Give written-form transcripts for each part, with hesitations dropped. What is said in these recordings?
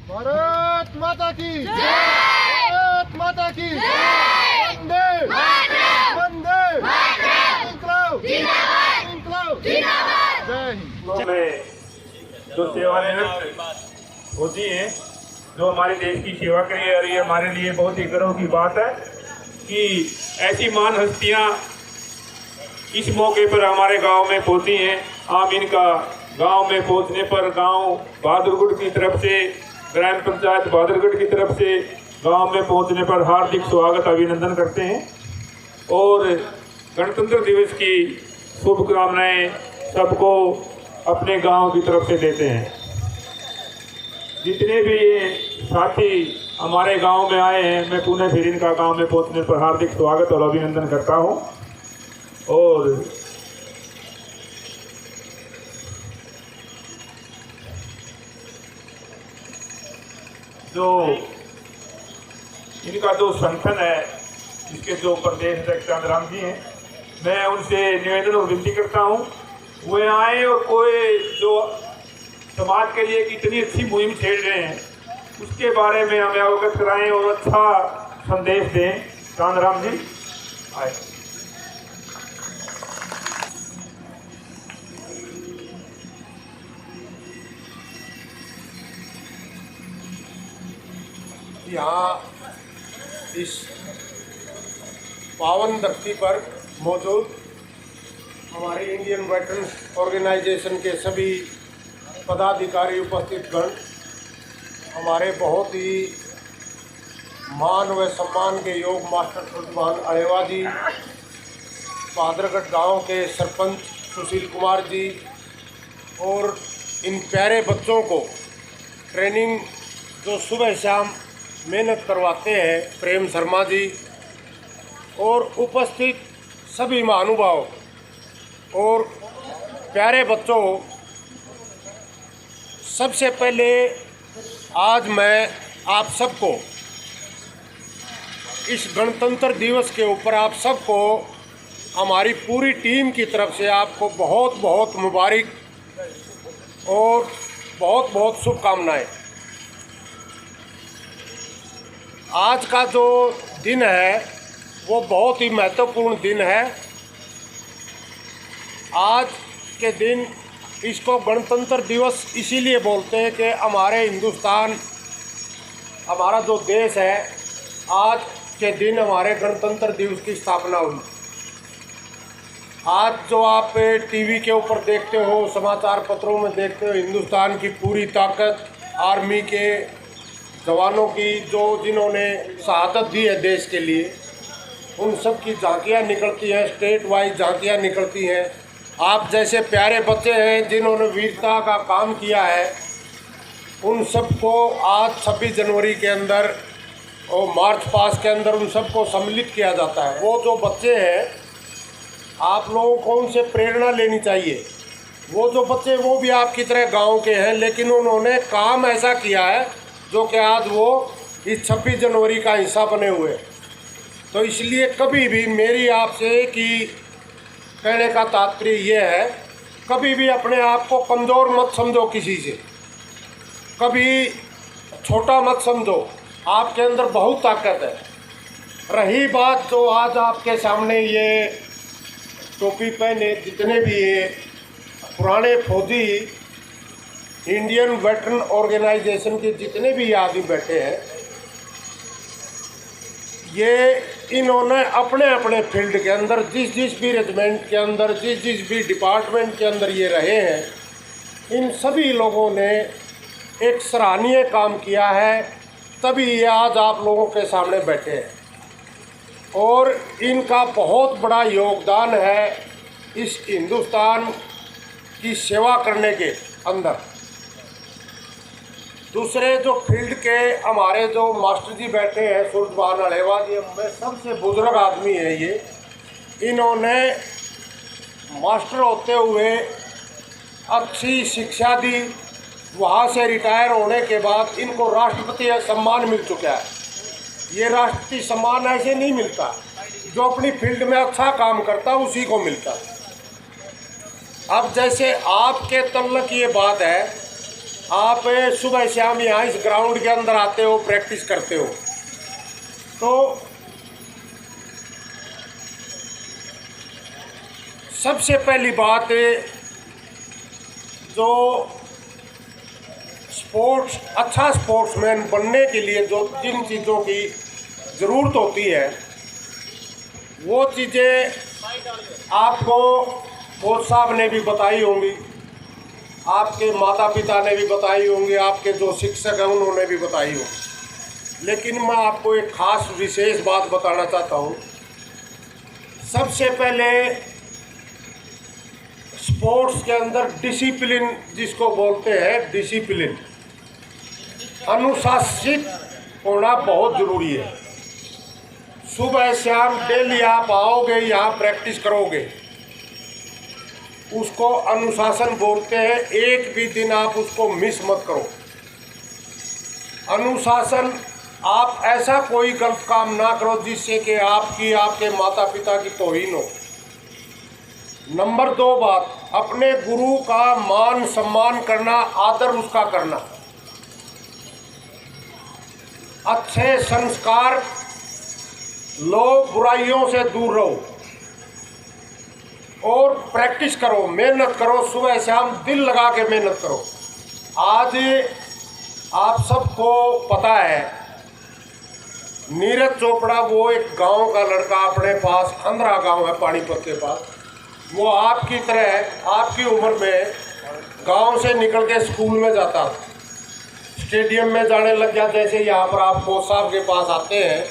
भारत माता की जय, भारत माता की जय, वंदे वंदे इंकलाब इंकलाब जय हिंद। जो सेवानिवृत्त होती हैं, जो हमारे देश की सेवा के लिए, और ये हमारे लिए बहुत ही गर्व की बात है कि ऐसी महान हस्तियाँ इस मौके पर हमारे गांव में पहुंची हैं। हम इनका गांव में पहुंचने पर गांव बहादुरगढ़ की तरफ से, ग्राम पंचायत बहादुरगढ़ की तरफ से गांव में पहुंचने पर हार्दिक स्वागत अभिनंदन करते हैं और गणतंत्र दिवस की शुभकामनाएं सबको अपने गांव की तरफ से देते हैं। जितने भी ये साथी हमारे गांव में आए हैं, मैं पुनः फिर इनका गांव में पहुंचने पर हार्दिक स्वागत और अभिनंदन करता हूं। और जो इनका जो संगठन है, इसके जो प्रदेश अध्यक्ष चांदराम जी हैं, मैं उनसे निवेदन और विनती करता हूं वे आए और कोई जो समाज के लिए कितनी अच्छी मुहिम छेड़ रहे हैं उसके बारे में हमें अवगत कराएं और अच्छा संदेश दें। चांदराम जी आए। यहाँ इस पावन धरती पर मौजूद हमारे इंडियन वेटरन्स ऑर्गेनाइजेशन के सभी पदाधिकारी, उपस्थित गण, हमारे बहुत ही मान व सम्मान के योग मास्टर सुल्तान अलेवा जी, बहादुरगढ़ गांव के सरपंच सुशील कुमार जी और इन प्यारे बच्चों को ट्रेनिंग जो सुबह शाम मेहनत करवाते हैं, प्रेम शर्मा जी और उपस्थित सभी महानुभाव और प्यारे बच्चों, सबसे पहले आज मैं आप सबको इस गणतंत्र दिवस के ऊपर आप सबको हमारी पूरी टीम की तरफ से आपको बहुत बहुत मुबारक और बहुत बहुत शुभकामनाएं। आज का जो दिन है वो बहुत ही महत्वपूर्ण दिन है। आज के दिन इसको गणतंत्र दिवस इसीलिए बोलते हैं कि हमारे हिंदुस्तान, हमारा जो देश है, आज के दिन हमारे गणतंत्र दिवस की स्थापना हुई। आज जो आप टीवी के ऊपर देखते हो, समाचार पत्रों में देखते हो, हिंदुस्तान की पूरी ताकत, आर्मी के जवानों की जो जिन्होंने शहादत दी है देश के लिए, उन सब की झांकियाँ निकलती हैं, स्टेट वाइज झांकियाँ निकलती हैं। आप जैसे प्यारे बच्चे हैं जिन्होंने वीरता का काम किया है, उन सबको आज 26 जनवरी के अंदर और मार्च पास्ट के अंदर उन सबको सम्मिलित किया जाता है। वो जो बच्चे हैं, आप लोगों को उनसे प्रेरणा लेनी चाहिए। वो जो बच्चे वो भी आपकी तरह गांव के हैं, लेकिन उन्होंने काम ऐसा किया है जो कि आज वो इस 26 जनवरी का हिस्सा बने हुए। तो इसलिए कभी भी मेरी आपसे कि कहने का तात्पर्य ये है, कभी भी अपने आप को कमज़ोर मत समझो, किसी से कभी छोटा मत समझो। आपके अंदर बहुत ताकत है। रही बात जो आज आपके सामने ये टोपी पहने जितने भी ये पुराने फौजी इंडियन वेटरन ऑर्गेनाइजेशन के जितने भी आदमी बैठे हैं, ये इन्होंने अपने अपने फील्ड के अंदर जिस जिस भी रेजिमेंट के अंदर जिस भी डिपार्टमेंट के अंदर ये रहे हैं, इन सभी लोगों ने एक सराहनीय काम किया है, तभी ये आज आप लोगों के सामने बैठे हैं। और इनका बहुत बड़ा योगदान है इस हिंदुस्तान की सेवा करने के अंदर। दूसरे जो फील्ड के हमारे जो मास्टर जी बैठे हैं, सूरजभान अलेवा जी, में सबसे बुजुर्ग आदमी है ये। इन्होंने मास्टर होते हुए अच्छी शिक्षा दी, वहाँ से रिटायर होने के बाद इनको राष्ट्रपति सम्मान मिल चुका है। ये राष्ट्रपति सम्मान ऐसे नहीं मिलता, जो अपनी फील्ड में अच्छा काम करता उसी को मिलता। अब जैसे आपके तल्लक ये बात है, आप सुबह शाम यहाँ इस ग्राउंड के अंदर आते हो, प्रैक्टिस करते हो, तो सबसे पहली बात जो स्पोर्ट्स अच्छा स्पोर्ट्समैन बनने के लिए जो जिन चीज़ों की ज़रूरत होती है, वो चीज़ें आपको कोच साहब ने भी बताई होंगी, आपके माता पिता ने भी बताई होंगी, आपके जो शिक्षक हैं उन्होंने भी बताई होंगी। लेकिन मैं आपको एक ख़ास विशेष बात बताना चाहता हूँ। सबसे पहले स्पोर्ट्स के अंदर डिसिप्लिन जिसको बोलते हैं, डिसिप्लिन, अनुशासित होना बहुत ज़रूरी है। सुबह शाम डेली आप आओगे, यहाँ प्रैक्टिस करोगे, उसको अनुशासन बोलते हैं। एक भी दिन आप उसको मिस मत करो। अनुशासन, आप ऐसा कोई गलत काम ना करो जिससे कि आपके माता पिता की तौहीन हो। नंबर 2 बात, अपने गुरु का मान सम्मान करना, आदर उसका करना, अच्छे संस्कार लो, बुराइयों से दूर रहो और प्रैक्टिस करो, मेहनत करो, सुबह शाम दिल लगा के मेहनत करो। आज आप सबको पता है, नीरज चोपड़ा वो एक गांव का लड़का, अपने पास अंधरा गांव है पानीपत के पास, वो आपकी तरह आपकी उम्र में गांव से निकल के स्कूल में जाता, स्टेडियम में जाने लग गया। जैसे यहाँ पर आप कोच साहब के पास आते हैं,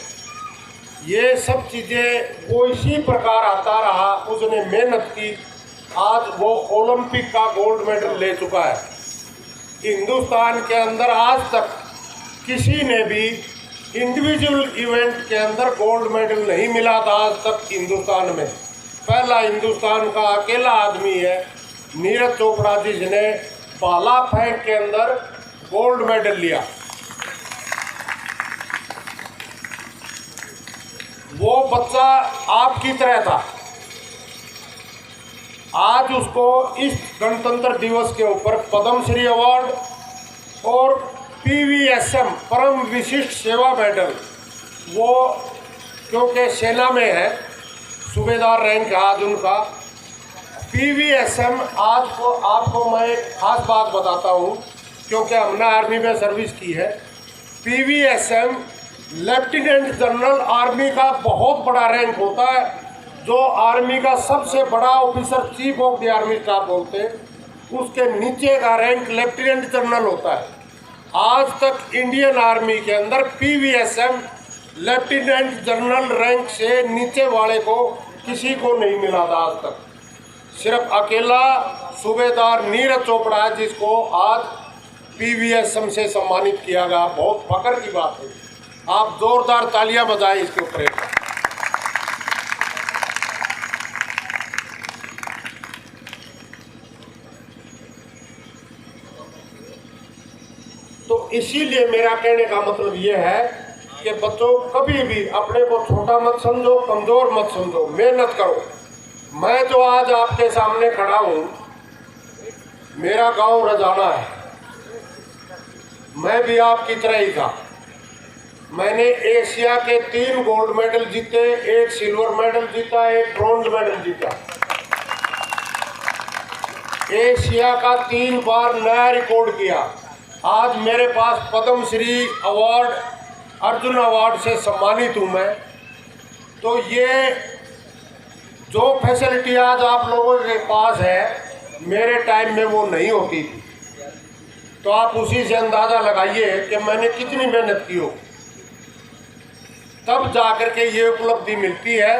ये सब चीज़ें वो इसी प्रकार आता रहा, उसने मेहनत की, आज वो ओलंपिक का गोल्ड मेडल ले चुका है। हिंदुस्तान के अंदर आज तक किसी ने भी इंडिविजुअल इवेंट के अंदर गोल्ड मेडल नहीं मिला था आज तक हिंदुस्तान में। पहला हिंदुस्तान का अकेला आदमी है नीरज चोपड़ा, जिसने भाला फेंक के अंदर गोल्ड मेडल लिया। वो बच्चा आपकी तरह था, आज उसको इस गणतंत्र दिवस के ऊपर पद्मश्री अवार्ड और PVSM परम विशिष्ट सेवा मेडल, वो क्योंकि सेना में है, सूबेदार रैंक है आज उनका। PVSM आज को आपको मैं एक खास बात बताता हूँ, क्योंकि हमने आर्मी में सर्विस की है। PVSM लेफ्टिनेंट जनरल आर्मी का बहुत बड़ा रैंक होता है, जो आर्मी का सबसे बड़ा officer chief of the army staff बोलते हैं, उसके नीचे का रैंक लेफ्टिनेंट जनरल होता है। आज तक इंडियन आर्मी के अंदर PVSM लेफ्टिनेंट जनरल रैंक से नीचे वाले को किसी को नहीं मिला था आज तक। सिर्फ अकेला सूबेदार नीरज चोपड़ा है जिसको आज PVSM से सम्मानित किया गया। बहुत फख्र की बात है, आप जोरदार तालियां बजाएं इसके ऊपर। तो इसीलिए मेरा कहने का मतलब ये है कि बच्चों, कभी भी अपने को छोटा मत समझो, कमज़ोर मत समझो, मेहनत करो। मैं जो आज आपके सामने खड़ा हूँ, मेरा गांव रजाना है, मैं भी आपकी तरह ही था। मैंने एशिया के 3 गोल्ड मेडल जीते, 1 सिल्वर मेडल जीता, 1 ब्रॉन्ज मेडल जीता। एशिया का 3 बार नया रिकॉर्ड किया। आज मेरे पास पद्मश्री अवार्ड, अर्जुन अवार्ड से सम्मानित हूँ मैं। तो ये जो फैसिलिटी आज आप लोगों के पास है, मेरे टाइम में वो नहीं होती थी। तो आप उसी से अंदाज़ा लगाइए कि मैंने कितनी मेहनत की हो, तब जाकर के ये उपलब्धि मिलती है।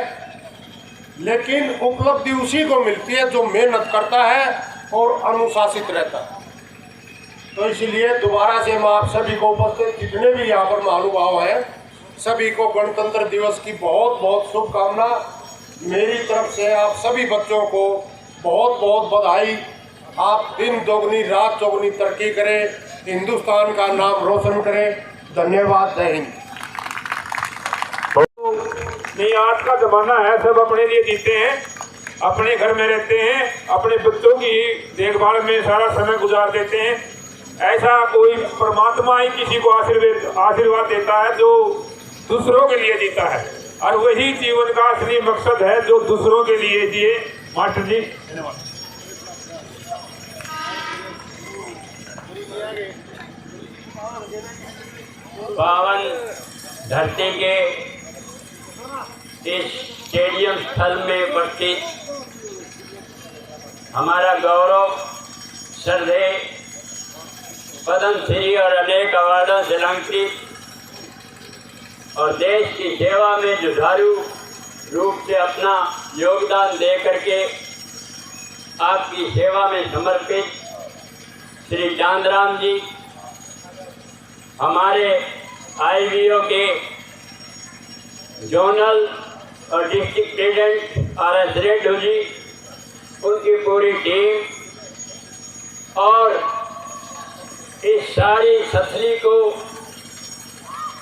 लेकिन उपलब्धि उसी को मिलती है जो मेहनत करता है और अनुशासित रहता है। तो इसलिए दोबारा से मैं आप सभी को, उपस्थित जितने भी यहाँ पर महानुभाव हैं, सभी को गणतंत्र दिवस की बहुत बहुत शुभकामना। मेरी तरफ से आप सभी बच्चों को बहुत बहुत बधाई। आप दिन दोगुनी रात चौगुनी तरक्की करें, हिंदुस्तान का नाम रोशन करें। धन्यवाद। जय हिंद। नहीं, आज का जमाना है, सब अपने लिए जीते हैं, अपने घर में रहते हैं, अपने बच्चों की देखभाल में सारा समय गुजार देते हैं। ऐसा कोई परमात्मा ही किसी को आशीर्वाद देता है जो दूसरों के लिए जीता है, और वही जीवन का असली मकसद है जो दूसरों के लिए जिए। मास्टर जी धन्यवाद। पावन धरती के इस स्टेडियम स्थल में उपस्थित हमारा गौरव श्रद्धेय पद्मश्री और अनेक अवार्डों से अलंकृत और देश की सेवा में जुझारू रूप से अपना योगदान दे करके आपकी सेवा में समर्पित श्री चांदराम जी, हमारे IVO के जोनल और district president RS Reddy ji, उनकी पूरी टीम, और इस सारी सथरी को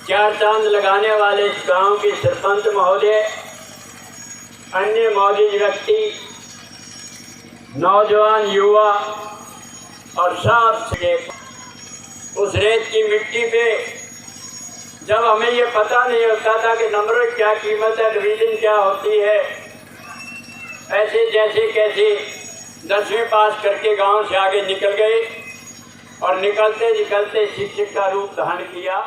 चार चांद लगाने वाले इस गांव के सरपंच महोदय, अन्य मौजूद व्यक्ति, नौजवान युवा और सबसे उस रेत की मिट्टी पे जब हमें ये पता नहीं होता था कि नंबर क्या कीमत है, डिवीजन क्या होती है, ऐसे जैसे कैसे 10वीं पास करके गांव से आगे निकल गए और निकलते निकलते शिक्षक का रूप धारण किया।